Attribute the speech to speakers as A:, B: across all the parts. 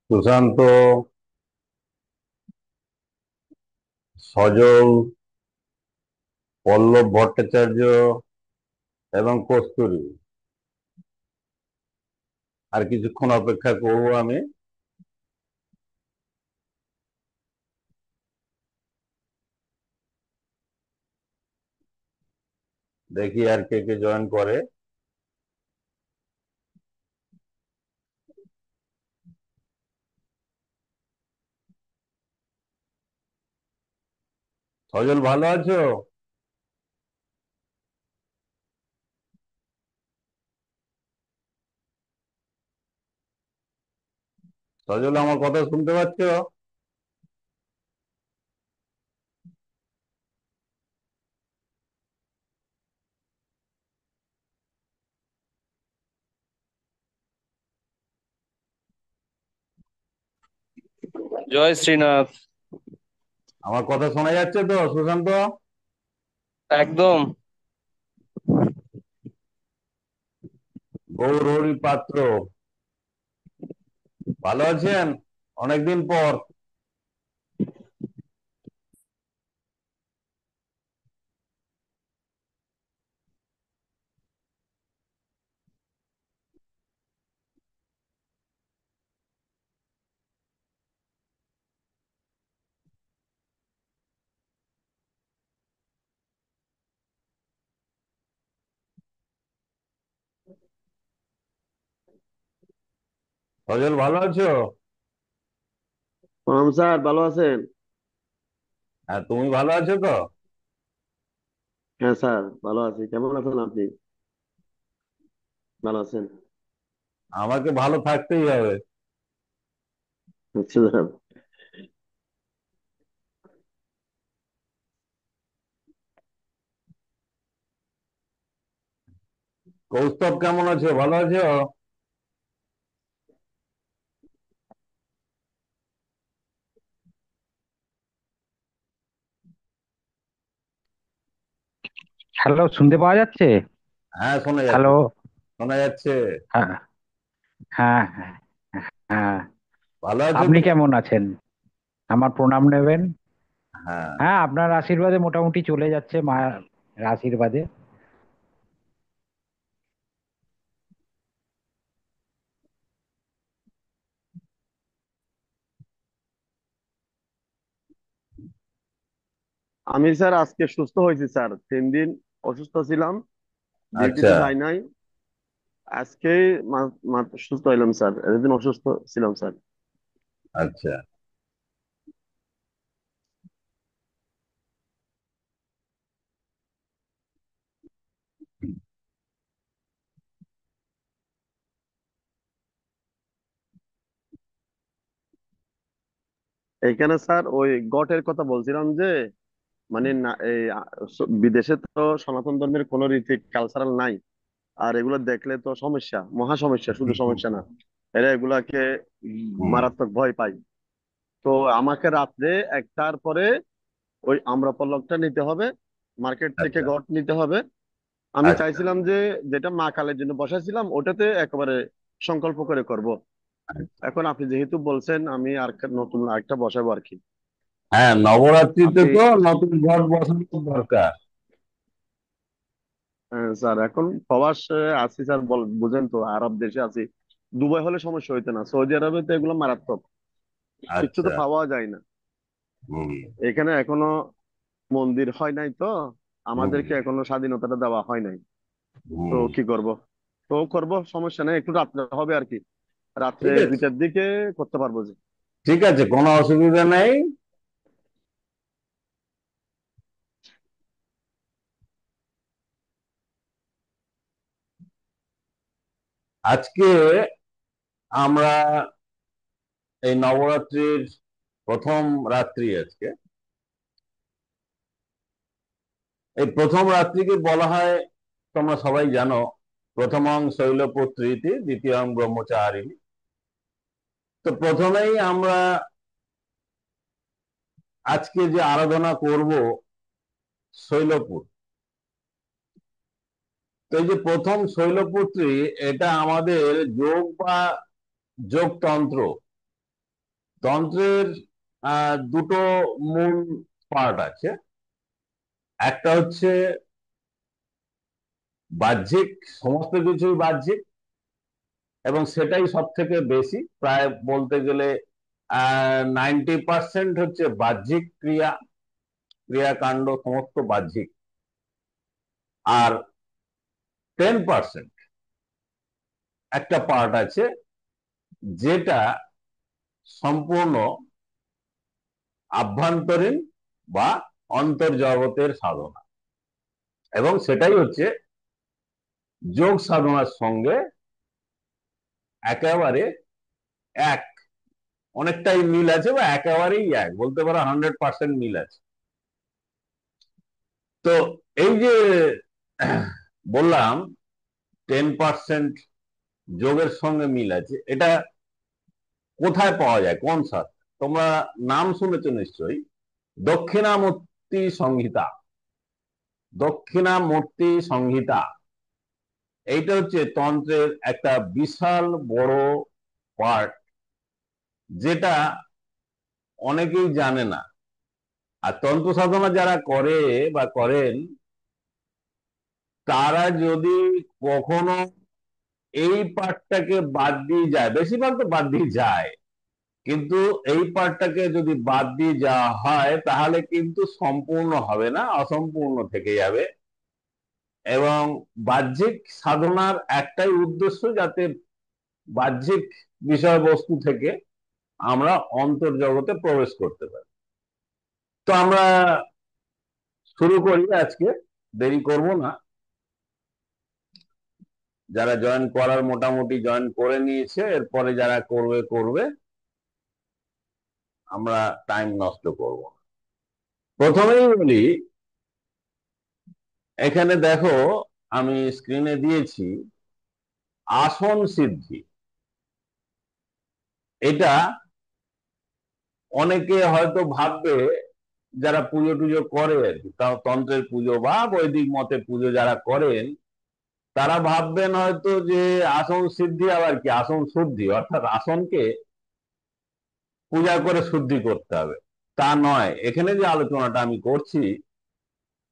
A: সুশান্ত, সজল, পল্লব ভট্টাচার্য এবং কস্তুরী। আর কিছুক্ষণ অপেক্ষা করবো আমি। দেখি আর কে কে জয়েন করে। সজল, ভালো আছো? সজল, আমার কথা শুনতে পাচ্ছ?
B: জয় শ্রীনাথ।
A: আমার কথা শোনা যাচ্ছে তো, সুশান্ত?
B: একদম।
A: গৌরহরি পাত্র, ভালো আছেন? অনেকদিন পর। সজল, ভালো আছো?
C: প্রণাম স্যার, ভালো আছেন?
A: হ্যাঁ, তুমি ভালো আছো তো?
C: হ্যাঁ স্যার, ভালো আছি। কেমন আছেন আপনি? ভালো আছেন?
A: আমাকে ভালো থাকতেই হবে।
C: আচ্ছা স্যার।
A: কৌস্তব, কেমন আছো? ভালো আছো?
D: হ্যালো, শুনতে পাওয়া যাচ্ছে?
A: হ্যাঁ, শোনা যাচ্ছে।
D: হ্যালো।
A: শোনা যাচ্ছে।
D: হ্যাঁ, হ্যাঁ, হ্যাঁ, হ্যাঁ।
A: ভালো আছো
D: আপনি
A: তো?
D: কেমন আছেন? আমার প্রণাম নেবেন।
A: হ্যাঁ।
D: হ্যাঁ, আপনার আশীর্বাদে মোটামুটি চলে যাচ্ছে, মায়ের আশীর্বাদে।
C: আমি স্যার আজকে সুস্থ হয়েছি স্যার। 3 দিন অসুস্থ ছিলাম,
A: আচ্ছা।
C: ডিউটিতে যাই নাই। আজকে মাত্র সুস্থ হইলাম স্যার, এতদিন অসুস্থ ছিলাম স্যার।
A: আচ্ছা।
C: এইখানে স্যার ওই গটের কথা বলছিলাম যে, মানে না, বিদেশে তো সনাতন ধর্মের কোনো রীতি কালচারাল নাই। আর এগুলো দেখলে তো সমস্যা, মহা সমস্যা, শুধু সমস্যা না, এরা এগুলাকে
A: হুম।
C: মারাত্মক ভয় পায়। তো আমাকে রাত্রে 1টার পরে ওই আম্রপল্লবটা নিতে হবে, মার্কেট থেকে
A: আচ্ছা।
C: গট নিতে হবে। আমি
A: আচ্ছা।
C: চাইছিলাম যে যেটা মা কালের জন্য বসাইছিলাম ওটাতে একেবারে সংকল্প করে করব।
A: আচ্ছা।
C: এখন আপনি যেহেতু বলছেন, আমি আর নতুন আরেকটা বসাবো আর কি।
A: হ্যাঁ, নবরাত্রিতে
C: আপনি
A: তো নতুন ঘট বসানোর দরকার।
C: স্যার এখন প্রবাসে আছি স্যার, বুঝেন তো, আরব দেশে আছি। দুবাই হলে সমস্যা হইতো না, সৌদি আরবে তো এগুলো মারাত্মক, কিচ্ছু তো
A: আচ্ছা।
C: পাওয়া যায় না।
A: হুম।
C: এখানে এখনো মন্দির হয় নাই তো,
A: হুম।
C: আমাদেরকে এখনো স্বাধীনতাটা দেওয়া হয় নাই। তো
A: হুম।
C: কি করব? তো করব, সমস্যা নেই, একটু রাত্রে হবে আর কি। রাত্রে
A: ঠিক আছে।
C: 2টার দিকে করতে পারবো যে।
A: ঠিক আছে, কোনো অসুবিধা নেই। আজকে আমরা এই নবরাত্রির প্রথম রাত্রি আজকে। এই প্রথম রাত্রিকে বলা হয়, তোমরা সবাই জানো, প্রথমং শৈলপুত্রীতি, দ্বিতীয়ং ব্রহ্মচারিণী। তো প্রথমেই আমরা আজকে যে আরাধনা করব শৈলপুত্র। তো এই যে প্রথম শৈলপুত্রী, এটা আমাদের যোগ বা যোগতন্ত্র তন্ত্রের দুটো মূল পার্ট আছে। একটা হচ্ছে বাহ্যিক, সমস্ত কিছুই বাহ্যিক, এবং সেটাই সব থেকে বেশি, প্রায় বলতে গেলে 90% হচ্ছে বাহ্যিক ক্রিয়াকাণ্ড, সমস্ত বাহ্যিক। আর 10% একটা পার্ট আছে যেটা সম্পূর্ণ আভ্যন্তরীণ বা অন্তর্জগতের সাধনা, এবং সেটাই হচ্ছে যোগ সাধনার সঙ্গে একেবারে এক, অনেকটাই মিল আছে, বা একেবারেই এক বলতে পারো, 100% মিল আছে। তো এই যে বললাম 10% যোগের সঙ্গে মিল আছে, এটা কোথায় পাওয়া যায়, কোন শাস্ত্রে? তোমরা নাম শুনেছো নিশ্চয়ই, দক্ষিণামূর্তি সংহিতা। দক্ষিণামূর্তি সংহিতা এইটা হচ্ছে তন্ত্রের একটা বিশাল বড় পার্ট, যেটা অনেকেই জানে না। আর তন্ত্র সাধনা যারা করে বা করেন, তারা যদি কখনো এই পার্টটাকে বাদ দিয়ে যায়, বেশিরভাগ তো বাদ দিয়ে যায়, কিন্তু এই পার্টটাকে যদি বাদ দিয়ে যাওয়া হয় তাহলে কিন্তু সম্পূর্ণ হবে না, অসম্পূর্ণ থেকে যাবে। এবং বাহ্যিক সাধনার একটাই উদ্দেশ্য, যাতে বাহ্যিক বিষয়বস্তু থেকে আমরা অন্তর্জগতে প্রবেশ করতে পারি। তো আমরা শুরু করি আজকে, দেরি করব না। যারা জয়েন করার মোটামুটি জয়েন করে নিয়েছে, এরপরে যারা করবে করবে, আমরা টাইম নষ্ট করব না। প্রথমেই বলি, এখানে দেখো আমি স্ক্রিনে দিয়েছি আসন সিদ্ধি। এটা অনেকে হয়তো ভাববে, যারা পুজো টুজো করে আর কি, তাও তন্ত্রের পুজো বা বৈদিক মতে পুজো যারা করেন, তারা ভাববেন হয়তো যে আসন সিদ্ধি আবার কি, আসন শুদ্ধি, অর্থাৎ আসনকে পূজা করে শুদ্ধি করতে হবে। তা নয়, এখানে যে আলোচনাটা আমি করছি,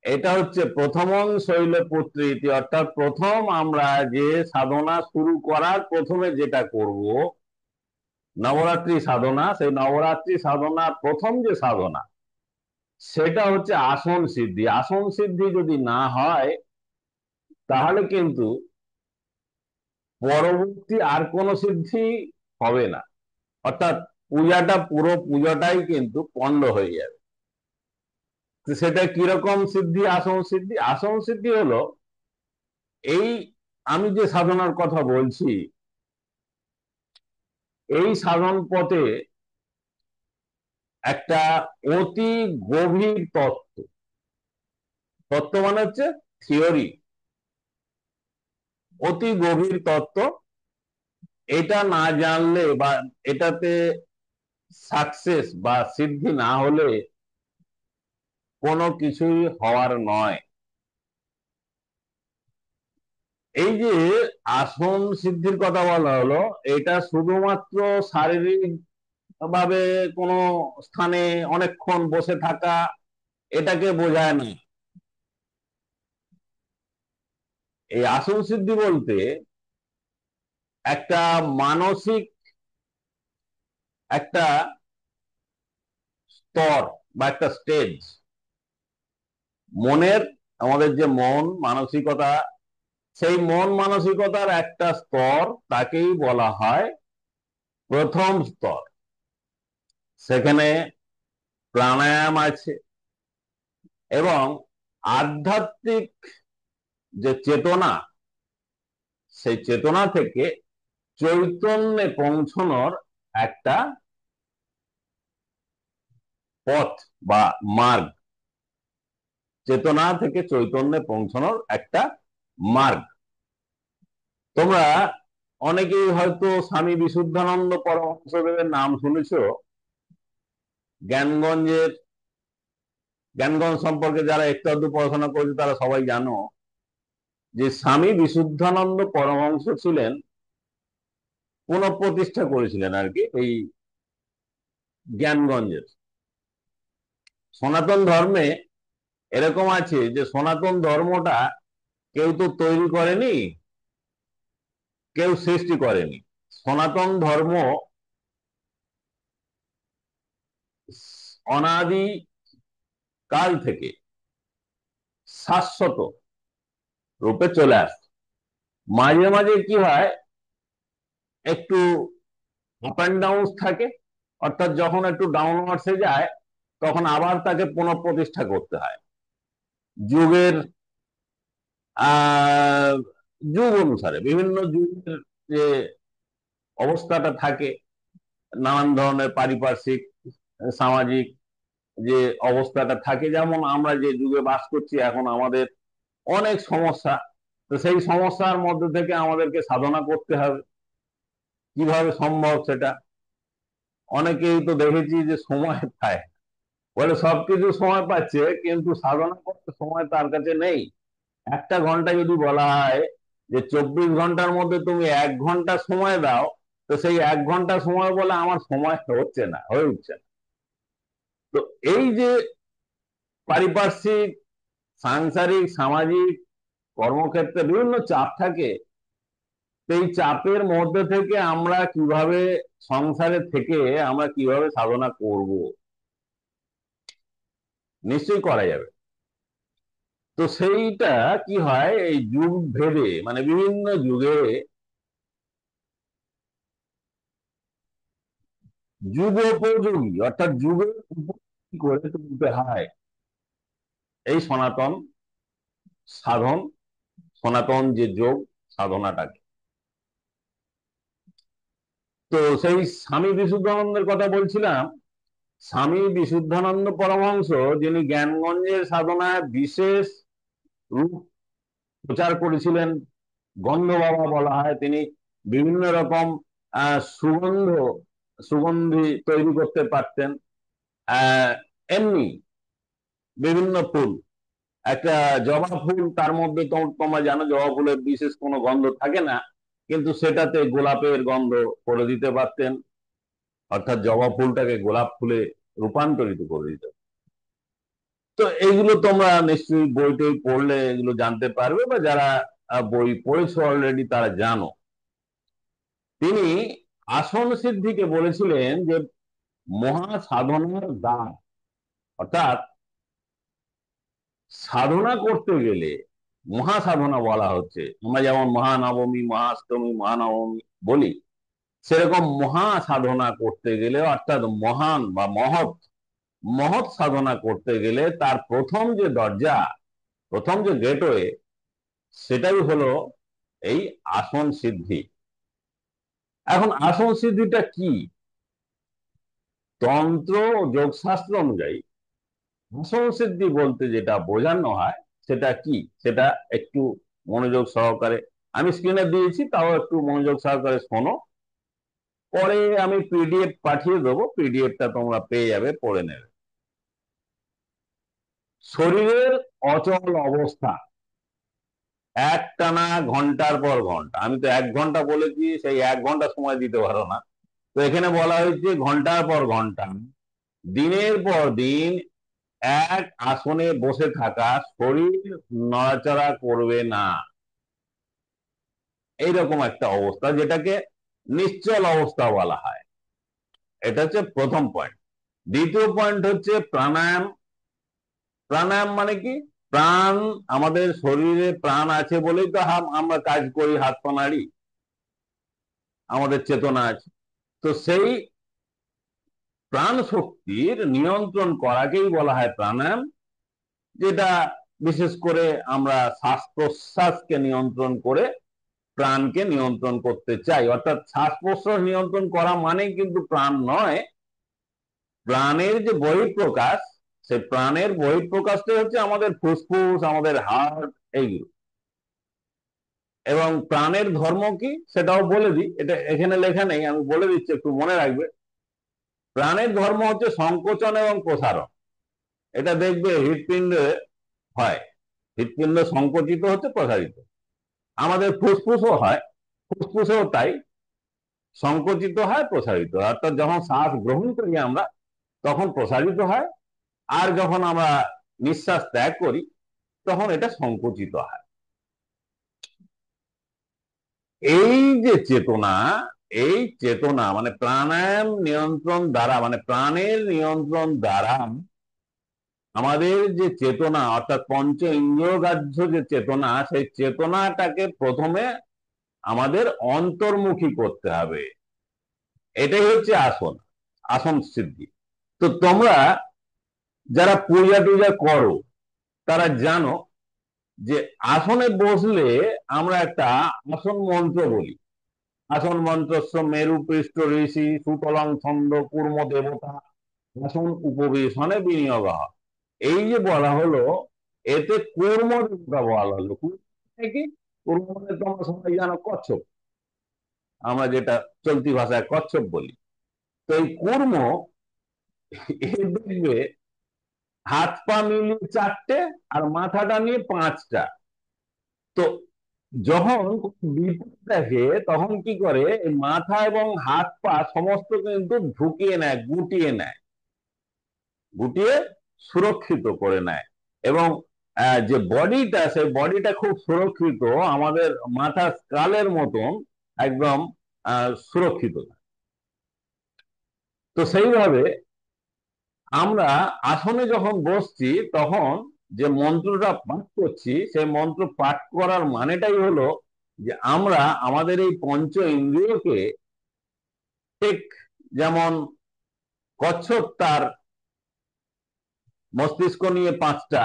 A: এটা হচ্ছে প্রথমং শৈলপুত্রী ইতি, অর্থাৎ প্রথম আমরা যে সাধনা শুরু করার প্রথমে যেটা করব, নবরাত্রি সাধনা, সেই নবরাত্রি সাধনার প্রথম যে সাধনা, সেটা হচ্ছে আসন সিদ্ধি। আসন সিদ্ধি যদি না হয়, তাহলে কিন্তু পরবর্তী আর কোনো সিদ্ধি হবে না, অর্থাৎ পুরো পূজাটাই কিন্তু পণ্ড হয়ে যাবে। তো সেটা কিরকম সিদ্ধি? আসন সিদ্ধি, আসন সিদ্ধি হলো এই, আমি যে সাধনার কথা বলছি, এই সাধন পথে একটা অতি গভীর তত্ত্ব, তত্ত্ব মানে হচ্ছে থিওরি, অতি গভীর তত্ত্ব। এটা না জানলে বা এটাতে সাকসেস বা সিদ্ধি না হলে কোনো কিছুই হওয়ার নয়। এই যে আসন সিদ্ধির কথা বলা হলো, এটা শুধুমাত্র শারীরিক ভাবে কোনো স্থানে অনেকক্ষণ বসে থাকা, এটাকে বোঝায় না। এই আসন সিদ্ধি বলতে একটা মানসিক একটা স্তর বা একটা স্টেজ, মনের, আমাদের যে মন মানসিকতা, সেই মন মানসিকতার একটা স্তর, তাকেই বলা হয় প্রথম স্তর। সেখানে প্রাণায়াম আছে, এবং আধ্যাত্মিক যে চেতনা, সেই চেতনা থেকে চৈতন্যে পৌঁছানোর একটা পথ বা মার্গ, চেতনা থেকে চৈতন্যে পৌঁছানোর একটা মার্গ। তোমরা অনেকেই হয়তো স্বামী বিশুদ্ধানন্দ পরমহংসদেবের নাম শুনেছো। জ্ঞানগঞ্জের, জ্ঞানগঞ্জ সম্পর্কে যারা একটু আধটু পড়াশোনা করেছে তারা সবাই জানো যে স্বামী বিশুদ্ধানন্দ পরমহংস ছিলেন, পুনঃপ্রতিষ্ঠা করেছিলেন আর কি এই জ্ঞানগঞ্জের। সনাতন ধর্মে এরকম আছে যে সনাতন ধর্মটা কেউ তো তৈরি করেনি, কেউ সৃষ্টি করেনি। সনাতন ধর্ম অনাদি কাল থেকে শাশ্বত রূপে চলে আসছে। মাঝে মাঝে কি হয়, একটু আপ অ্যান্ড ডাউন থাকে, অর্থাৎ যখন একটু ডাউনওয়ার্ডসে যায় তখন আবার তাকে পুনঃপ্রতিষ্ঠা করতে হয় যুগের আহ যুগ অনুসারে। বিভিন্ন যুগের যে অবস্থাটা থাকে, নানান ধরনের পারিপার্শ্বিক সামাজিক যে অবস্থাটা থাকে, যেমন আমরা যে যুগে বাস করছি এখন আমাদের অনেক সমস্যা। তো সেই সমস্যার মধ্যে থেকে আমাদেরকে সাধনা করতে হবে। কিভাবে সম্ভব সেটা? অনেকেই তো দেখেছি যে সময় পায়, বলে সবকিছু সময় পাচ্ছে কিন্তু সাধনা করতে সময় তার কাছে নেই। একটা ঘন্টা যদি বলা হয় যে 24 ঘন্টার মধ্যে তুমি 1 ঘন্টা সময় দাও, তো সেই 1 ঘন্টা সময় বলে আমার সময় হচ্ছে না, হয়ে উঠছে না। তো এই যে পারিপার্শ্বিক সাংসারিক সামাজিক কর্মক্ষেত্রে বিভিন্ন চাপ থাকে, সেই চাপের মধ্যে থেকে আমরা কিভাবে সংসারে থেকে আমরা কিভাবে সাধনা করব, নিশ্চয়ই করা যাবে। তো সেইটা কি হয়, এই যুগ ভেদে মানে বিভিন্ন যুগে যুগোপযোগী অর্থাৎ যুগের উপযোগী করে তুলতে হয় এই সনাতন সাধন, সনাতন যে যোগ সাধনাটাকে। তো সেই স্বামী বিশুদ্ধানন্দের কথা বলছিলাম। স্বামী বিশুদ্ধানন্দ পরমহংস, যিনি জ্ঞানগঞ্জের সাধনায় বিশেষ রূপ প্রচার করেছিলেন, গন্ধ বাবা বলা হয়, তিনি বিভিন্ন রকম সুগন্ধি তৈরি করতে পারতেন। এমনি বিভিন্ন ফুল, একটা জবা ফুল, তার মধ্যে তোমরা জানো জবা ফুলের বিশেষ কোনো গন্ধ থাকে না, কিন্তু সেটাতে গোলাপের গন্ধ করে দিতে পারতেন, অর্থাৎ জবা ফুলটাকে গোলাপ ফুলে রূপান্তরিত করে দিতে। তো এইগুলো তোমরা নিশ্চয়ই বই টই পড়লে এগুলো জানতে পারবে, বা যারা বই পড়েছো অলরেডি তারা জানো। তিনি আসন সিদ্ধিকে বলেছিলেন যে মহা সাধনার দ্বার, অর্থাৎ সাধনা করতে গেলে মহা সাধনা বলা হচ্ছে। আমরা যেমন মহানবমী মহাষ্টমী মহানবমী বলি, সেরকম মহা সাধনা করতে গেলে অর্থাৎ মহান বা মহৎ মহৎ সাধনা করতে গেলে তার প্রথম যে দরজা, প্রথম যে গেটওয়ে, সেটাই হলো এই আসন সিদ্ধি। এখন আসন সিদ্ধিটা কি? তন্ত্র ও যোগশাস্ত্র অনুযায়ী আসন সিদ্ধি বলতে যেটা বোঝানো হয় সেটা কি, সেটা একটু মনোযোগ সহকারে, আমি স্ক্রিনে দিয়েছি, তাও একটু মনোযোগ সহকারে শোনো। পরে আমি পিডিএফ পাঠিয়ে দেবো, পিডিএফটা তোমরা পেয়ে যাবে, পড়ে নেবে। শরীরের অচল অবস্থা, একটানা ঘন্টার পর ঘন্টা, আমি তো 1 ঘন্টা বলেছি, সেই 1 ঘন্টা সময় দিতে পারো না, তো এখানে বলা হয়েছে ঘন্টার পর ঘন্টা দিনের পর দিন এক আসনে বসে থাকা, শরীর নড়াচড়া করবে না, এইরকম একটা অবস্থা যেটাকে নিশ্চল অবস্থা বলা হয়। এটা হচ্ছে প্রথম পয়েন্ট। দ্বিতীয় পয়েন্ট হচ্ছে প্রাণায়াম। প্রাণায়াম মানে কি? প্রাণ, আমাদের শরীরে প্রাণ আছে বলেই তো আমরা কাজ করি, হাত পা নাড়ি, আমাদের চেতনা আছে। তো সেই প্রাণ শক্তির নিয়ন্ত্রণ করাকেই বলা হয় প্রাণায়াম, যেটা বিশেষ করে আমরা শ্বাস প্রশ্বাসকে নিয়ন্ত্রণ করে প্রাণকে নিয়ন্ত্রণ করতে চাই। অর্থাৎ শ্বাস প্রশ্বাস নিয়ন্ত্রণ করা মানে কিন্তু প্রাণ নয়, প্রাণের যে বহিঃপ্রকাশ, সেই প্রাণের বহিঃপ্রকাশটাই হচ্ছে আমাদের ফুসফুস, আমাদের হার্ট, এইগুলো। এবং প্রাণের ধর্ম কি সেটাও বলে দিই, এটা এখানে লেখা নেই, আমি বলে দিচ্ছি, একটু মনে রাখবে। প্রাণের ধর্ম হচ্ছে সংকোচন এবং প্রসারণ। এটা দেখবে হৃৎপিণ্ডে হয়, হৃৎপিণ্ড সংকুচিত হচ্ছে, প্রসারিত। আমাদের ফুসফুসও হয়, ফুসফুসেও তাই। সংকুচিত হয়, প্রসারিত হয়। অর্থাৎ যখন শ্বাস গ্রহণ করি আমরা তখন প্রসারিত হয়, আর যখন আমরা নিঃশ্বাস ত্যাগ করি তখন এটা সংকুচিত হয়। এই যে চেতনা, এই চেতনা মানে প্রাণায়াম নিয়ন্ত্রণ দ্বারা, মানে প্রাণের নিয়ন্ত্রণ দ্বারা আমাদের যে চেতনা অর্থাৎ পঞ্চ ইন্দ্রিয়গ্রাহ্য যে চেতনা, সেই চেতনাটাকে প্রথমে আমাদের অন্তর্মুখী করতে হবে। এটাই হচ্ছে আসন, আসন সিদ্ধি। তো তোমরা যারা পূজা টুজা করো তারা জানো যে আসনে বসলে আমরা একটা আসন মন্ত্র বলি। আসন মন্ত্রস্য মেরু পৃষ্ঠ ঋষি সুতলং ছন্দ কূর্ম দেবতা আসন উপবেশনে বিনিয়োগ। এই যে বলা হলো, এতে কূর্ম দেবতা বলা হলো। কি কূর্ম মানে তোমরা সবাই জানো কচ্ছপ, আমরা যেটা চলতি ভাষায় কচ্ছপ বলি। তো এই কূর্ম দেখবে হাত পা মিলিয়ে 4টে আর মাথাটা নিয়ে 5টা। তো যখন বিপদ দেখে তখন কি করে, এই মাথা এবং হাত পা সমস্ত কিন্তু ঢুকিয়ে নেয়, গুটিয়ে নেয়, গুটিয়ে সুরক্ষিত করে নেয়। এবং যে বডিটা, সেই বডিটা খুব সুরক্ষিত, আমাদের মাথা স্কালের মতন একদম সুরক্ষিত। তো সেইভাবে আমরা আসনে যখন বসছি তখন যে মন্ত্রটা পাঠ করছি, সেই মন্ত্র পাঠ করার মানেটাই হলো যে আমরা আমাদের এই পঞ্চ ইন্দ্রিয়কে, ঠিক যেমন কচ্ছপ তার মস্তিষ্ক নিয়ে 5টা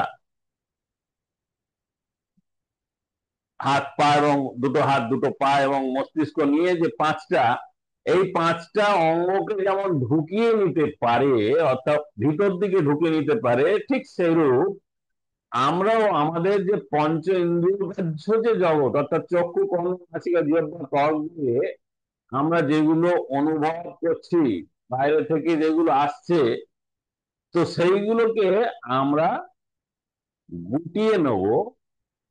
A: হাত পা এবং দুটো হাত দুটো পা এবং মস্তিষ্ক নিয়ে যে 5টা, এই 5টা অঙ্গকে যেমন ঢুকিয়ে নিতে পারে, অর্থাৎ ভিতর দিকে ঢুকিয়ে নিতে পারে, ঠিক সেইরূপ আমরাও আমাদের যে পঞ্চ ইন্দ্রিয়গ্রাহ্য যে জগৎ অর্থাৎ চক্ষু কর্ণ নাসিকা জিহ্বা ত্বক দিয়ে আমরা যেগুলো অনুভব করছি, বাইরে থেকে যেগুলো আসছে, তো সেইগুলোকে আমরা গুটিয়ে নেব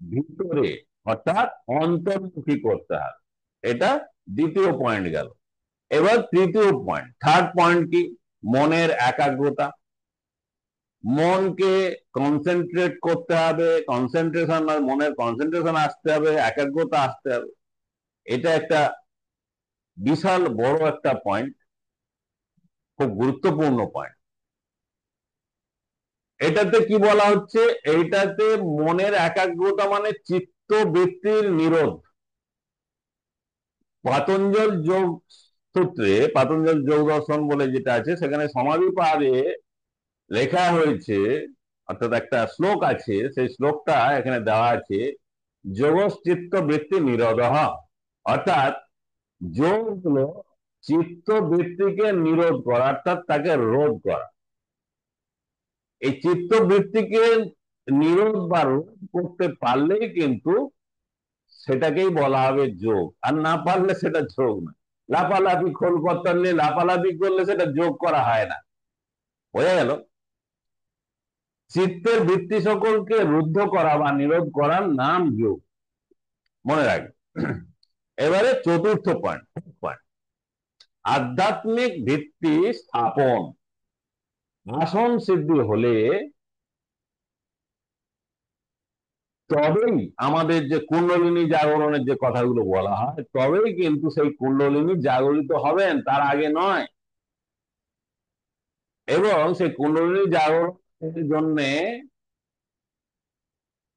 A: ভিতরে, অর্থাৎ অন্তর্মুখী করতে হবে। এটা দ্বিতীয় পয়েন্ট গেল। এবার তৃতীয় পয়েন্ট, থার্ড পয়েন্ট কি? মনের একাগ্রতা। মনকে কনসেন্ট্রেট করতে হবে, কনসেন্ট্রেশন মানে মনের কনসেন্ট্রেশন আসতে হবে, একাগ্রতা আসতে হবে। এটা একটা বিশাল বড় একটা পয়েন্ট, খুব গুরুত্বপূর্ণ পয়েন্ট। এটাতে কি বলা হচ্ছে? এইটাতে মনের একাগ্রতা মানে চিত্ত বৃত্তির নিরোধ। পাতঞ্জল যোগ সূত্রে, পাতঞ্জল যোগ দর্শন বলে যেটা আছে, সেখানে সমাধিপাদে লেখা হয়েছে, অর্থাৎ একটা শ্লোক আছে, সেই শ্লোকটা এখানে দেওয়া আছে, যোগশ্চিত্ত বৃত্তি নিরোধ। অর্থাৎ যোগ হলো চিত্ত বৃত্তিকে নিরোধ করা, অর্থাৎ তাকে রোধ করা। এই চিত্ত বৃত্তিকে নিরোধ বা রোধ করতে পারলেই কিন্তু সেটাকেই বলা হবে যোগ, আর না পারলে সেটা যোগ না। লাফালাফি খোল কর্তন নিয়ে লাফালাফি করলে সেটা যোগ করা হয় না। বোঝা গেল? চিত্তের বৃত্তি সকলকে রুদ্ধ করা বা নিরোধ করার নাম যোগ, মনে রাখবে। এবারে চতুর্থ পয়েন্ট, আধ্যাত্মিক ভিত্তি স্থাপন। আসন সিদ্ধি হলে তবেই আমাদের যে কুণ্ডলিনী জাগরণের যে কথাগুলো বলা হয়, তবেই কিন্তু সেই কুণ্ডলিনী জাগরিত হবেন, তার আগে নয়। এবং সেই কুণ্ডলিনী জাগরণের জন্য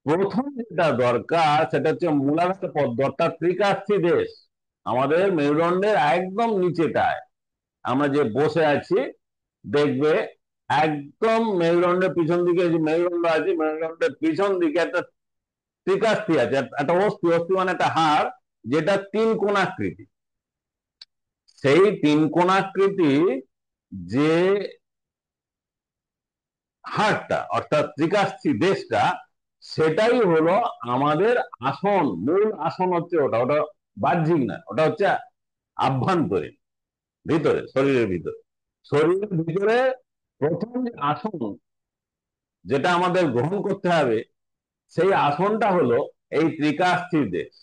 A: প্রথম যেটা দরকার সেটা হচ্ছে মূলাধার পদ্ম, অর্থাৎ ত্রিকাস্থি দেশ। আমাদের মেরুদণ্ডের একদম নিচেটায় আমরা যে বসে আছি, দেখবে একদম মেরুদণ্ডের পিছন দিকে যে মেরুদণ্ড আছে, মেরুদণ্ডের পিছন দিকে একটা ত্রিকাস্থি আছে, একটা অস্থি। অস্থি মানে একটা হাড়, যেটা 3 কোণাকৃতি। সেই 3 কোণাকৃতি যে হাড়টা অর্থাৎ ত্রিকাস্থি দেশটা, সেটাই হলো আমাদের আসন। মূল আসন হচ্ছে ওটা, ওটা বাহ্যিক না, ওটা হচ্ছে আভ্যন্তরীণ, ভিতরে, শরীরের ভিতরে। শরীরের ভিতরে প্রথম যে আসন যেটা আমাদের গ্রহণ করতে হবে, সেই আসনটা হলো এই ত্রিকাস্থি দেশ।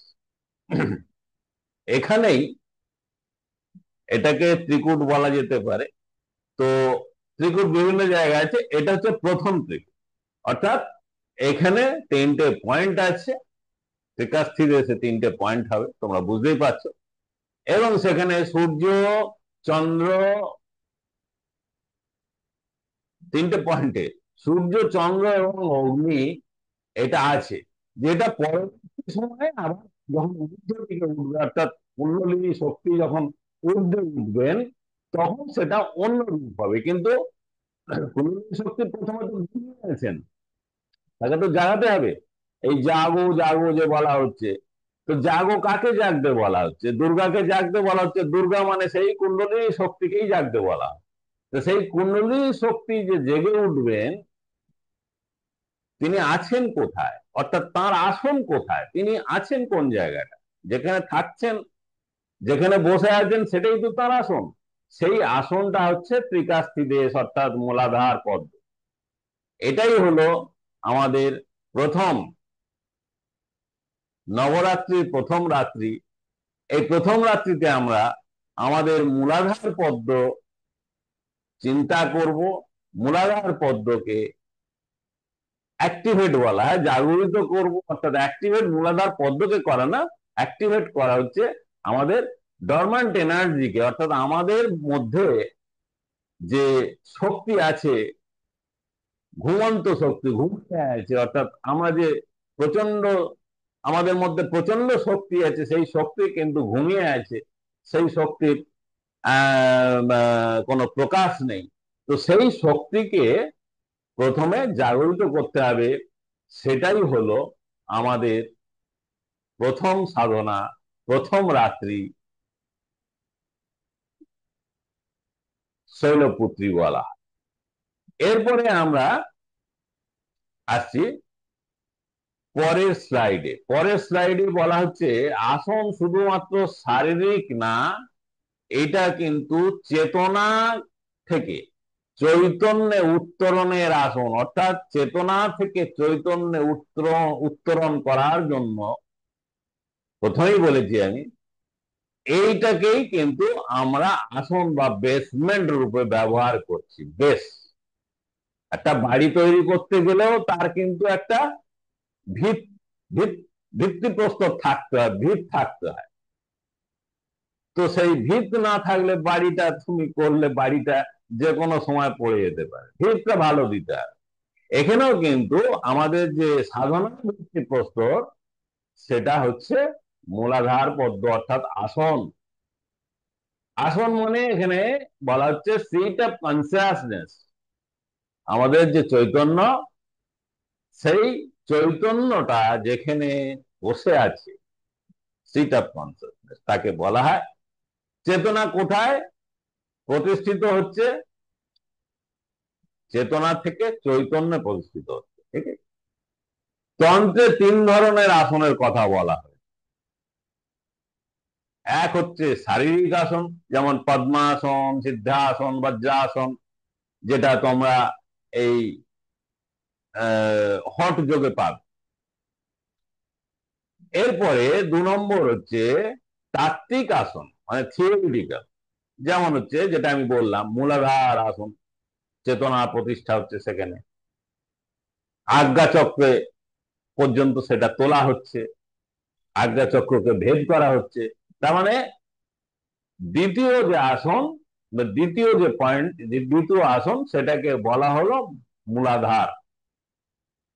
A: এখানেই এটাকে ত্রিকূট বলা যেতে পারে। তো ত্রিকূট বিভিন্ন জায়গায় আছে, এটা হচ্ছে প্রথম ত্রিকূট। অর্থাৎ এখানে তিনটে পয়েন্ট আছে, ত্রিকাস্থির এসে তিনটে পয়েন্ট হবে, তোমরা বুঝতেই পারছো। এবং সেখানে সূর্য, চন্দ্র, তিনটে পয়েন্টে সূর্য, চন্দ্র এবং অগ্নি এটা আছে, যেটা পরবর্তী সময়ে আবার যখন ঊর্ধ্বের দিকে উঠবে, অর্থাৎ কুণ্ডলিনী শক্তি যখন ঊর্ধ্বে উঠবেন, তখন সেটা অন্য রূপ হবে। কিন্তু কুণ্ডলিনী শক্তি প্রথমে তো ঘুমিয়ে আছেন, তাকে তো জাগাতে হবে। এই জাগো জাগো যে বলা হচ্ছে, তো জাগো কাকে জাগতে বলা হচ্ছে? দুর্গাকে জাগতে বলা হচ্ছে। দুর্গা মানে সেই কুণ্ডলিনী শক্তিকেই জাগতে বলা হয়। তো সেই কুণ্ডলিনী শক্তি যে জেগে উঠবেন, তিনি আছেন কোথায়, অর্থাৎ তার আসন কোথায়, তিনি আছেন কোন জায়গাটা, যেখানে থাকছেন, যেখানে বসে আছেন, সেটাই তো তার আসন। সেই আসনটা হচ্ছে ত্রিকাস্থি দেশ, অর্থাৎ মূলাধার পদ্ম। এটাই হলো আমাদের প্রথম নবরাত্রির প্রথম রাত্রি। এই প্রথম রাত্রিতে আমরা আমাদের মূলাধার পদ্ম চিন্তা করব। মূলাধার পদ্মকে অ্যাক্টিভেট বলা হয়, জাগরিত করব। অর্থাৎ অ্যাক্টিভেট মূলাধার পদ্মকে করা না, অ্যাক্টিভেট করা হচ্ছে আমাদের ডরম্যান্ট এনার্জিকে, অর্থাৎ আমাদের মধ্যে যে শক্তি আছে, ঘুমন্ত শক্তি, ঘুমিয়ে আছে, অর্থাৎ আমরা যে প্রচন্ড, আমাদের মধ্যে প্রচন্ড শক্তি আছে, সেই শক্তি কিন্তু ঘুমিয়ে আছে, সেই শক্তির কোনো প্রকাশ নেই। তো সেই শক্তিকে প্রথমে জাগরিত করতে হবে। সেটাই হলো আমাদের প্রথম সাধনা, প্রথম রাত্রি, শৈলপুত্রী বলা। এরপরে আমরা আসছি পরের স্লাইডে। পরের স্লাইডে বলা হচ্ছে আসন শুধুমাত্র শারীরিক না, এটা কিন্তু চেতনা থেকে চৈতন্যে উত্তরণের আসন। অর্থাৎ চেতনা থেকে চৈতন্যে উত্তরণ করার জন্য, প্রথমেই বলেছি আমি, এইটাকেই কিন্তু আমরা আসন বা বেসমেন্ট রূপে ব্যবহার করছি। বেস, একটা বাড়ি তৈরি করতে গেলেও তার কিন্তু একটা ভিত ভিত ভিত্তিপ্রস্তর থাকতে হয়, ভিত থাকতে হয়। তো সেই ভিত না থাকলে বাড়িটা তুমি করলে, বাড়িটা যে কোনো সময় পড়ে যেতে পারে। ভিতটা ভালো দিতে হবে। এখানেও কিন্তু আমাদের যে সাধনা ভিত্তিপ্রস্তর, সেটা হচ্ছে মূলাধার পদ্ম, অর্থাৎ আসন। আসন মানে এখানে বলা হচ্ছে সিট অফ কনসিয়াসনেস। আমাদের যে চৈতন্য, সেই চৈতন্যটা যেখানে বসে আছে, সিট অফ কনসিয়াসনেস, তাকে বলা হয়। চেতনা কোথায় প্রতিষ্ঠিত হচ্ছে? চেতনা থেকে চৈতন্যে প্রতিষ্ঠিত হচ্ছে। ঠিক আছে। তন্ত্রে তিন ধরনের আসনের কথা বলা হয়। এক হচ্ছে শারীরিক আসন, যেমন পদ্মাসন, সিদ্ধাসন, বজ্রাসন, যেটা তোমরা এই হঠ যোগে পাবে। এরপরে 2 নম্বর হচ্ছে তাত্ত্বিক আসন, মানে থিওরিটিক্যাল। যেমন হচ্ছে যেটা আমি বললাম, মূলাধার আসন, চেতনা প্রতিষ্ঠা হচ্ছে সেখানে, আজ্ঞা চক্রে পর্যন্ত সেটা তোলা হচ্ছে, আজ্ঞা চক্রকে ভেদ করা হচ্ছে। তার মানে দ্বিতীয় যে আসন, দ্বিতীয় যে পয়েন্ট, দ্বিতীয় আসন, সেটাকে বলা হলো মূলাধার,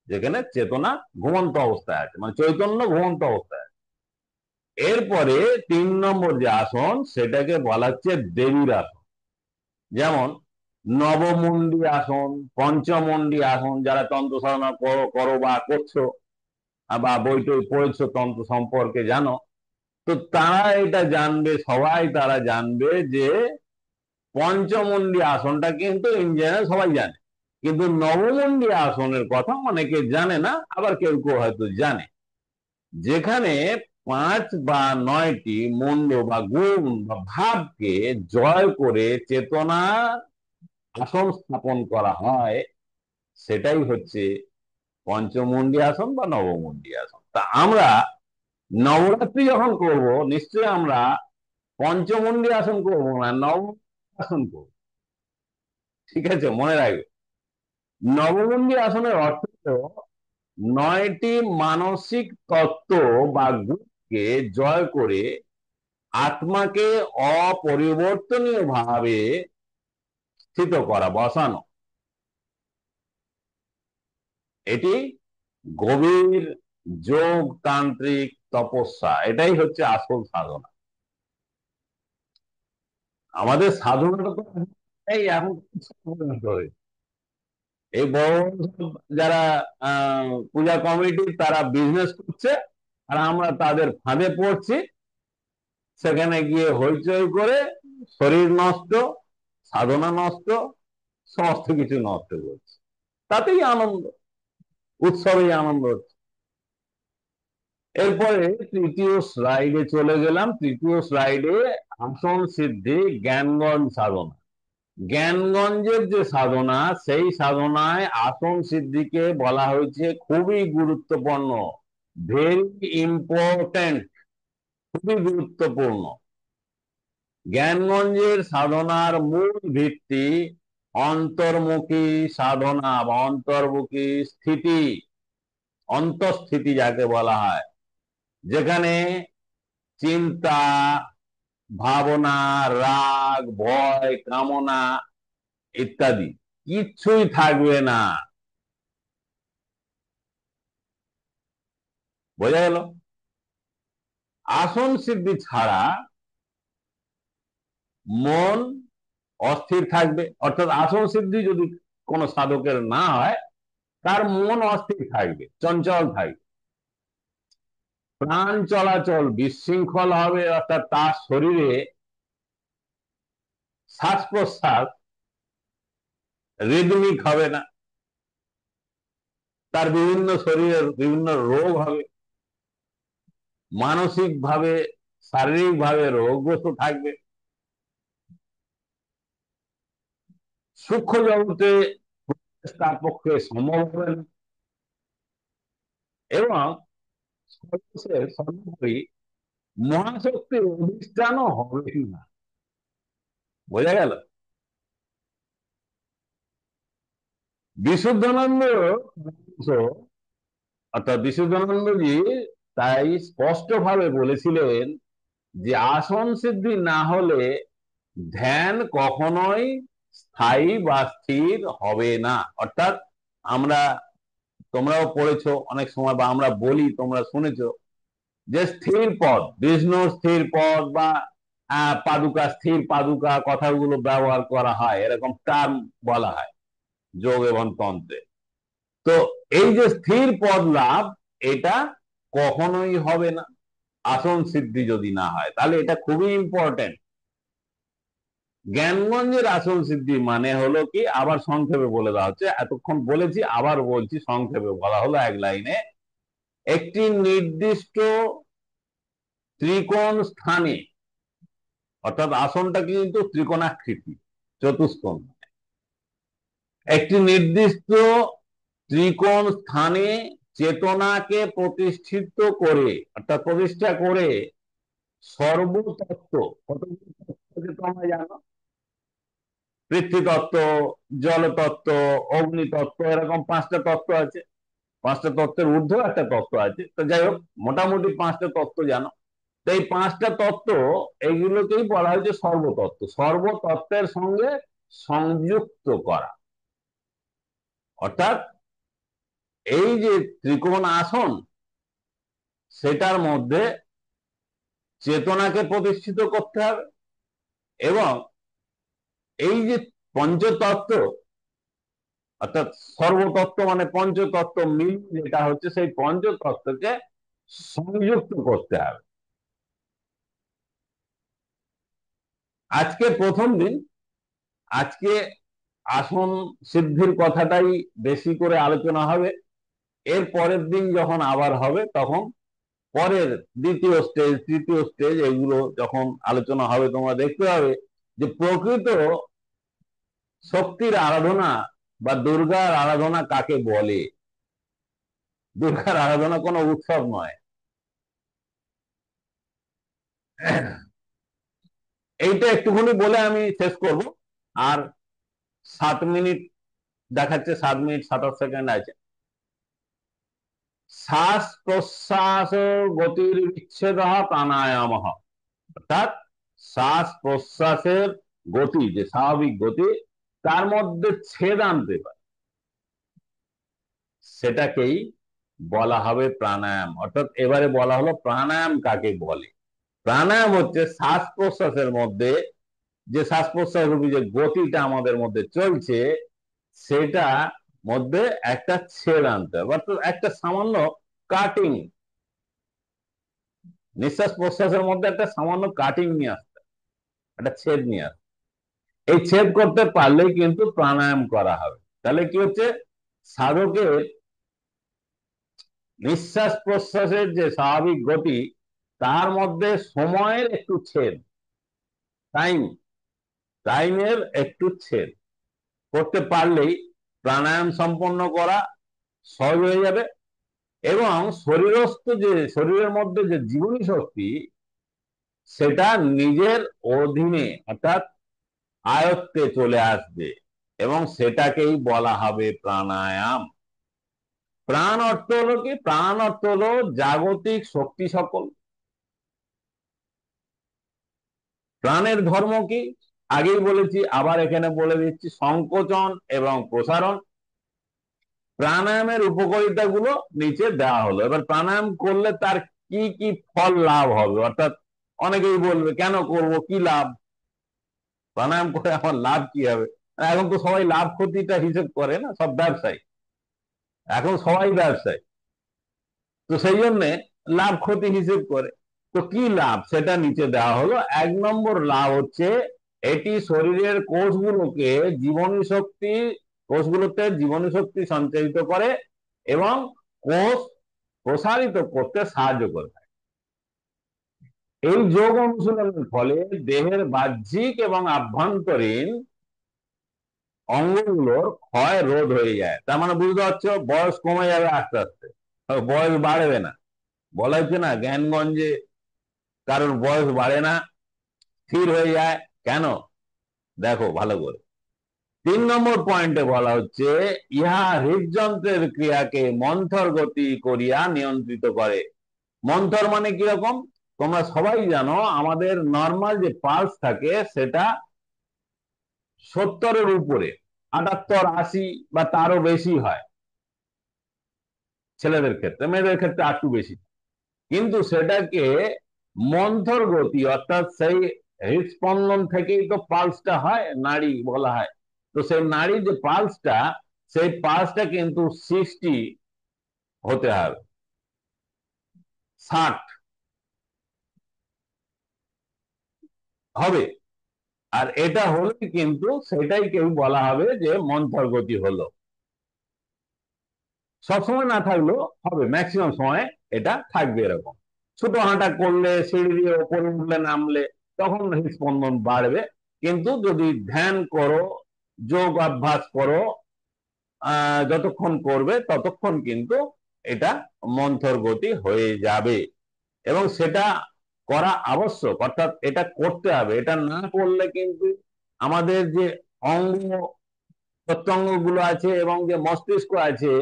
A: যেখানে চেতনা ঘুমন্ত অবস্থায় আছে, মানে চৈতন্য ঘুমন্ত অবস্থায় আছে। এরপরে 3 নম্বর যে আসন, সেটাকে বলা হচ্ছে দেবীর আসন। যেমন নবমুন্ডি আসন, পঞ্চমুন্ডি আসন, যারা তন্ত্র সাধনা করো করো বা করছো, বা বই টই পড়েছো তন্ত্র সম্পর্কে জানো, তো তারা এটা জানবে, সবাই তারা জানবে যে পঞ্চমুন্ডি আসনটা কিন্তু ইন জেনারেল সবাই জানে, কিন্তু নবমুন্ডি আসনের কথা অনেকে জানে না, আবার কেউ কেউ হয়তো জানে। যেখানে 5 বা 9টি মুন্ড বা গুণ বা ভাবকে জয় করে চেতনার আসন স্থাপন করা হয়, সেটাই হচ্ছে পঞ্চমুন্ডি আসন বা নবমুন্ডি আসন। তা আমরা নবরাত্রি যখন করব, নিশ্চয়ই আমরা পঞ্চমুণ্ডী আসন করবো না, নবমুণ্ডী আসন করবো। ঠিক আছে, মনে রাখবে। নবমুণ্ডী আসনের অর্থ হলো 9টি মানসিক তত্ত্ব বা গুণকে জয় করে আত্মাকে অপরিবর্তনীয় ভাবে স্থিত করা, বসানো। এটি গভীর যোগ তান্ত্রিক তপস্যা, এটাই হচ্ছে আসল সাধনা। আমাদের সাধনাটা তো এই এখন পরিণত হয়েছে। এই বড় বড় যারা পূজা কমিটি, তারা বিজনেস করছে, আর আমরা তাদের ফাঁদে পড়ছি। সেখানে গিয়ে হইচই করে শরীর নষ্ট, সাধনা নষ্ট, সমস্ত কিছু নষ্ট করছে। তাতেই আনন্দ, উৎসবেই আনন্দ হচ্ছে। এরপরে তৃতীয় স্লাইডে চলে গেলাম। তৃতীয় স্লাইডে আসন সিদ্ধি জ্ঞানগঞ্জ সাধনা। জ্ঞানগঞ্জের যে সাধনা, সেই সাধনায় আসন সিদ্ধিকে বলা হয়েছে খুবই গুরুত্বপূর্ণ, ভেরি ইম্পর্টেন্ট, খুবই গুরুত্বপূর্ণ। জ্ঞানগঞ্জের সাধনার মূল ভিত্তি অন্তর্মুখী সাধনা বা অন্তর্মুখী স্থিতি, অন্তঃস্থিতি যাকে বলা হয়, যেখানে চিন্তা, ভাবনা, রাগ, ভয়, কামনা ইত্যাদি কিচ্ছুই থাকবে না। বোঝা গেল? আসন সিদ্ধি ছাড়া মন অস্থির থাকবে, অর্থাৎ আসন সিদ্ধি যদি কোনো সাধকের না হয়, তার মন অস্থির থাকবে, চঞ্চল থাকবে, প্রাণ চলাচল বিশৃঙ্খল হবে, অর্থাৎ তার শরীরে শ্বাস প্রশ্বাস রিদমিক হবে না, তার বিভিন্ন শরীরের বিভিন্ন রোগ হবে, মানসিক ভাবে, শারীরিক ভাবে রোগগ্রস্ত থাকবে, সূক্ষ্ম জগতে তার পক্ষে সম্ভব হবে না, এবং সর্বশেষ সর্বোপরি মহাশক্তির অধিষ্ঠানও হবে না। বোঝা গেল? বিশুদ্ধানন্দ অর্থাৎ বিশুদ্ধানন্দজি তাই স্পষ্ট ভাবে বলেছিলেন যে আসন সিদ্ধি না হলে ধ্যান কখনোই স্থায়ী বা স্থির হবে না। অর্থাৎ আমরা, তোমরাও পড়েছো অনেক সময়, বা আমরা বলি, তোমরা শুনেছো যে স্থির পদ, বিষ্ণুর স্থির পদ বা পাদুকা, স্থির পাদুকা কথাগুলো ব্যবহার করা হয়, এরকম টার্ম বলা হয় যোগ এবং তন্ত্রে। তো এই যে স্থির পদ লাভ, এটা কখনোই হবে না আসন সিদ্ধি যদি না হয়। তাহলে এটা খুবই ইম্পর্টেন্ট। জ্ঞানগঞ্জের আসন সিদ্ধি মানে হলো কি, আবার সংক্ষেপে বলে দেওয়া হচ্ছে, এতক্ষণ বলেছি আবার বলছি, সংক্ষেপে বলা হলো এক লাইনে, একটি নির্দিষ্ট ত্রিকোণ স্থানে, অর্থাৎ আসনটা কিন্তু ত্রিকোণাকৃতি, চতুষ্কোণ, একটি নির্দিষ্ট ত্রিকোণ স্থানে চেতনাকে প্রতিষ্ঠিত করে, অর্থাৎ প্রতিষ্ঠা করে সর্বতত্ত্ব, কতগুলো তত্ত্ব তোমরা জানো, পৃথ্বীতত্ত্ব, জলতত্ত্ব, অগ্নিতত্ত্ব, এরকম 5টা তত্ত্ব আছে। 5টা তত্ত্বের ঊর্ধ্ব একটা তত্ত্ব আছে। তো যাই হোক, মোটামুটি 5টা তত্ত্ব জানো। তো এই 5টা তত্ত্ব, এইগুলোকেই বলা হয়েছে সর্বতত্ত্ব। সর্বতত্ত্বের সঙ্গে সংযুক্ত করা, অর্থাৎ এই যে ত্রিকোণ আসন, সেটার মধ্যে চেতনাকে প্রতিষ্ঠিত করতে হবে, এবং এই যে পঞ্চতত্ত্ব, অর্থাৎ সর্বতত্ত্ব মানে পঞ্চতত্ত্ব মিল যেটা হচ্ছে, সেই পঞ্চতত্ত্বকে সংযুক্ত করতে হবে। আজকে প্রথম দিন, আজকে আসন সিদ্ধির কথাটাই বেশি করে আলোচনা হবে। এর পরের দিন যখন আবার হবে, তখন পরের দ্বিতীয় স্টেজ, তৃতীয় স্টেজ, এগুলো যখন আলোচনা হবে, তোমরা দেখতে পাবে যে প্রকৃত শক্তির আরাধনা বা দুর্গার আরাধনা কাকে বলে। দুর্গার আরাধনা কোনো উৎসব নয়। এইটা একটুখানি বলে আমি শেষ করব। আর 7 মিনিট দেখাচ্ছে, 7 মিনিট 27 সেকেন্ড আছে। শ্বাস প্রশ্বাস গতির বিচ্ছেদ প্রাণায়াম, অর্থাৎ শ্বাস প্রশ্বাসের গতি, যে স্বাভাবিক গতি, তার মধ্যে ছেদ আনতে পারে, সেটাকেই বলা হবে প্রাণায়াম। অর্থাৎ এবারে বলা হলো প্রাণায়াম কাকে বলে। প্রাণায়াম হচ্ছে শ্বাস প্রশ্বাসের মধ্যে যে শ্বাস প্রশ্বাস রূপী যে গতিটা আমাদের মধ্যে চলছে, সেটা মধ্যে একটা ছেদ আনতে হবে, অর্থাৎ একটা সামান্য কাটিং, নিঃশ্বাস প্রশ্বাসের মধ্যে একটা সামান্য কাটিং নিয়ে আসতে, একটা ছেদ নিয়ে আসতে। এই ছেদ করতে পারলেই কিন্তু প্রাণায়াম করা হবে। তাহলে কি হচ্ছে, সাধকের নিঃশ্বাস প্রশ্বাসের যে স্বাভাবিক গতি, তার মধ্যে সময়ের একটু ছেদ, টাইম, টাইমের একটু ছেদ করতে পারলেই প্রাণায়াম সম্পন্ন করা সহজ হয়ে যাবে। এবং শরীরস্থ যে শরীরের মধ্যে যে জীবনী শক্তি, সেটা নিজের অধীনে অর্থাৎ আয়ত্তে চলে আসবে, এবং সেটাকেই বলা হবে প্রাণায়াম। প্রাণ অর্থ হলো কি, প্রাণ অর্থ হলো জাগতিক শক্তি সকল। প্রাণের ধর্ম কি আগেই বলেছি, আবার এখানে বলে দিচ্ছি, সংকোচন এবং প্রসারণ। প্রাণায়ামের উপকারিতা গুলো নিচে দেওয়া হলো। এবার প্রাণায়াম করলে তার কি কি ফল লাভ হবে, অর্থাৎ অনেকেই বলবে কেন করব, কি লাভ, প্রাণায়াম করে আমার লাভ কি হবে। এখন তো সবাই লাভ ক্ষতিটা হিসেব করে না, সব ব্যবসায়ী, এখন সবাই ব্যবসায়ী, তো সেই জন্য লাভ ক্ষতি হিসেব করে। তো কি লাভ সেটা নিচে দেওয়া হলো। 1 নম্বর লাভ হচ্ছে, এটি শরীরের কোষগুলোকে জীবনী শক্তি, কোষগুলোতে জীবনী শক্তি সঞ্চারিত করে এবং কোষ প্রসারিত করতে সাহায্য করে। এই যোগ অনুশীলনের ফলে দেহের বাহ্যিক এবং আভ্যন্তরীণ অঙ্গগুলোর ক্ষয় রোধ হয়ে যায়। তার মানে বুঝতে পারছো, বয়স কমে যাবে আস্তে আস্তে, বয়স বাড়বে না। বলা হচ্ছে না জ্ঞানগঞ্জে কারোর বয়স বাড়ে না, স্থির হয়ে যায়, কেন? দেখো ভালো করে। 3 নম্বর পয়েন্টে বলা হচ্ছে, ইহা হৃদযন্ত্রের ক্রিয়াকে মন্থর গতি করিয়া নিয়ন্ত্রিত করে। মন্থর মানে কিরকম, তোমরা সবাই জানো, আমাদের নর্মাল যে পালস থাকে সেটা 70-এর উপরে, 78 80 বা তারও বেশি হয় ছেলেদের ক্ষেত্রে, মেয়েদের ক্ষেত্রে একটু বেশি। কিন্তু সেটাকে মন্থর গতি, অর্থাৎ সেই হৃদস্পন্দন থেকেই তো পালসটা হয়, নাড়ি বলা হয়। তো সেই নাড়ি যে পালসটা, সেই পালসটা কিন্তু 60 হতে হবে, 60 হবে। আর এটা হলে কিন্তু সেটাই কেউ বলা হবে যে মন্থর গতি হলো। সবসময় না থাকলেও হবে, ম্যাক্সিমাম সময় এটা থাকবে এরকম। ছোট হাঁটা করলে, সিঁড়ি দিয়ে ওপরে উঠলে নামলে, তখন হৃদস্পন্দন বাড়বে। কিন্তু যদি ধ্যান করো, যোগ অভ্যাস করো, যতক্ষণ করবে ততক্ষণ কিন্তু এটা মন্থর গতি হয়ে যাবে। এবং সেটা করা আবশ্যক, অর্থাৎ এটা করতে হবে। এটা না করলে কিন্তু আমাদের যে অঙ্গ প্রত্যঙ্গ গুলো আছে এবং যে মস্তিষ্ক আছে,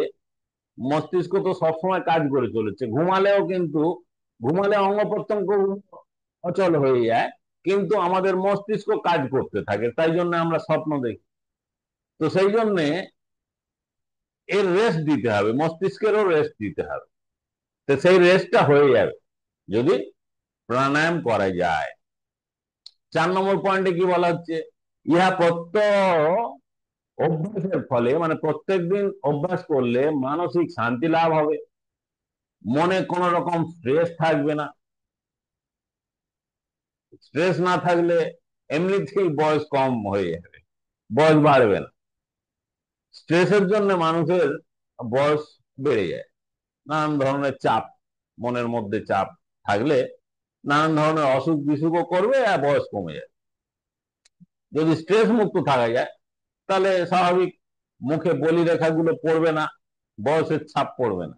A: মস্তিষ্ক তো সবসময় কাজ করে চলেছে, ঘুমালেও কিন্তু, ঘুমালে অঙ্গ প্রত্যঙ্গ অচল হয়ে যায়, কিন্তু আমাদের মস্তিষ্ক কাজ করতে থাকে, তাই জন্য আমরা স্বপ্ন দেখি। তো সেই জন্যে এর রেস্ট দিতে হবে, মস্তিষ্কেরও রেস্ট দিতে হবে। তো সেই রেস্টটা হয়ে যাবে যদি প্রাণায়াম করা যায়। 4 নম্বর পয়েন্টে কি বলা হচ্ছে, ইহা প্রত্যহ অভ্যাসের ফলে, মানে প্রত্যেকদিন অভ্যাস করলে মানসিক শান্তি লাভ হবে, মনে কোন রকম স্ট্রেস থাকবে না। স্ট্রেস না থাকলে এমনিতেই বয়স কম হয়ে যাবে, বয়স বাড়বে না। স্ট্রেসের জন্য মানুষের বয়স বেড়ে যায়। নানান ধরনের চাপ, মনের মধ্যে চাপ থাকলে নানান ধরনের অসুখ বিসুখও করবে আর বয়স কমে যায়। যদি স্ট্রেস মুক্ত থাকা যায়, তাহলে স্বাভাবিক মুখে বলি রেখাগুলো পড়বে না, বয়সের ছাপ পড়বে না।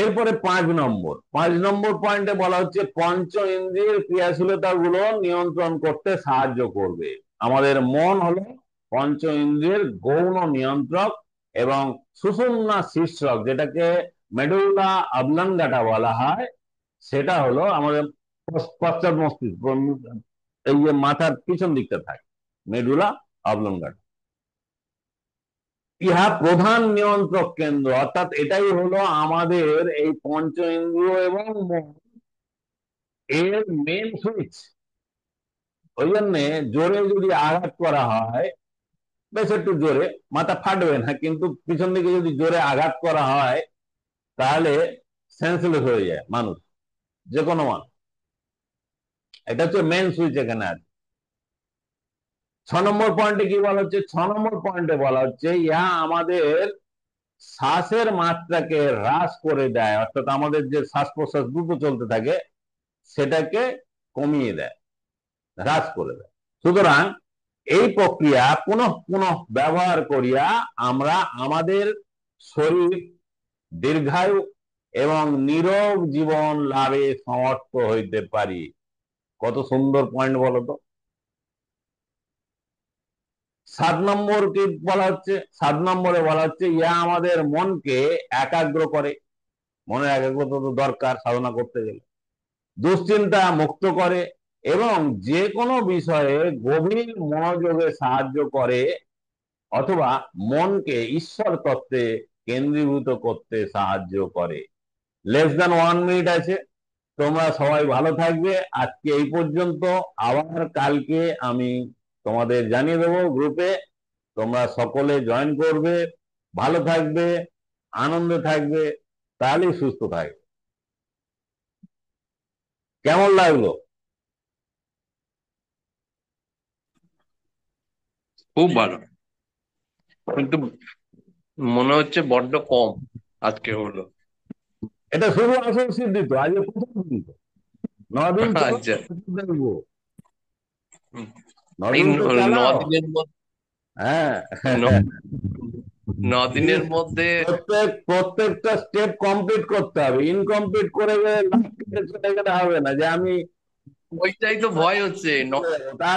A: এরপরে 5 নম্বর পয়েন্টে বলা হচ্ছে পঞ্চ ইন্দ্রিয়ের ক্রিয়াশীলতা গুলো নিয়ন্ত্রণ করতে সাহায্য করবে। আমাদের মন হলো পঞ্চ ইন্দ্রিয়ের গৌণ নিয়ন্ত্রক এবং সুষুম্না শীর্ষক, যেটাকে মেডুলা অবলাঙ্গাটা বলা হয়, সেটা হলো আমাদের পশ্চাৎ মস্তিষ্ক, এই যে মাথার পিছন দিকটা থাকে মেডুলা অবলাঙ্গাটা। ইহা প্রধান নিয়ন্ত্রক কেন্দ্র, অর্থাৎ এটাই হলো আমাদের এই পঞ্চ ইন্দ্রিয় এবং মন এর মেন সুইচ। ওই জন্যে জোরে যদি আঘাত করা হয়, বেশ একটু জোরে, মাথা ফাটবে না, কিন্তু পিছন দিকে যদি জোরে আঘাত করা হয় তাহলে সেন্সলেস হয়ে যায় মানুষ, যে কোনো মানুষ। এটা হচ্ছে মেন সুইচ এখানে আছে। 6 নম্বর পয়েন্টে কি বলা হচ্ছে? 6 নম্বর পয়েন্টে বলা হচ্ছে ইহা আমাদের শ্বাসের মাত্রাকে হ্রাস করে দেয়, অর্থাৎ আমাদের যে শ্বাস প্রশ্বাস দ্রুত চলতে থাকে সেটাকে কমিয়ে দেয়, হ্রাস করে দেয়। সুতরাং এই প্রক্রিয়া পুনঃ পুনঃ ব্যবহার করিয়া আমরা আমাদের শরীর দীর্ঘায়ু এবং নীরব জীবন লাভে সমর্থ হইতে পারি। কত সুন্দর পয়েন্ট বলতো। 7 নম্বর কি বলা হচ্ছে? 7 নম্বরে বলা হচ্ছে ইহা আমাদের মনকে একাগ্র করে। মনের একাগ্রতা তো দরকার সাধনা করতে গেলে। দুশ্চিন্তা মুক্ত করে এবং যে কোনো বিষয়ে গভীর মনোযোগে সাহায্য করে, অথবা মনকে ঈশ্বর তত্ত্বে কেন্দ্রীভূত করতে সাহায্য করে। লেস দ্যান 1 মিনিট আছে। তোমরা সবাই ভালো থাকবে। আজকে এই পর্যন্ত। আবার কালকে আমি তোমাদের জানিয়ে দেবো গ্রুপে, তোমরা সকলে জয়েন করবে, ভালো থাকবে, আনন্দে থাকবে, তাহলেই সুস্থ থাকবে। কেমন লাগলো?
B: খুব ভালো, কিন্তু মনে হচ্ছে বড্ড কম আজকে হলো।
A: এটা শুধু আসল সিদ্ধি তো, আজকে প্রথম দিন তো। 9 দিন তো
B: আচ্ছা,
A: দেখবো,
B: হুম। এই
A: 9 দিন তো চালাও।
B: দিনের মধ্যে
A: হ্যাঁ,
B: ন- দিনের মধ্যে
A: প্রত্যেকটা স্টেপ কমপ্লিট করতে হবে। ইনকমপ্লিট করে গেলে চলে গেলে হবে না যে আমি
B: ওইটাই তো ভয় হচ্ছে।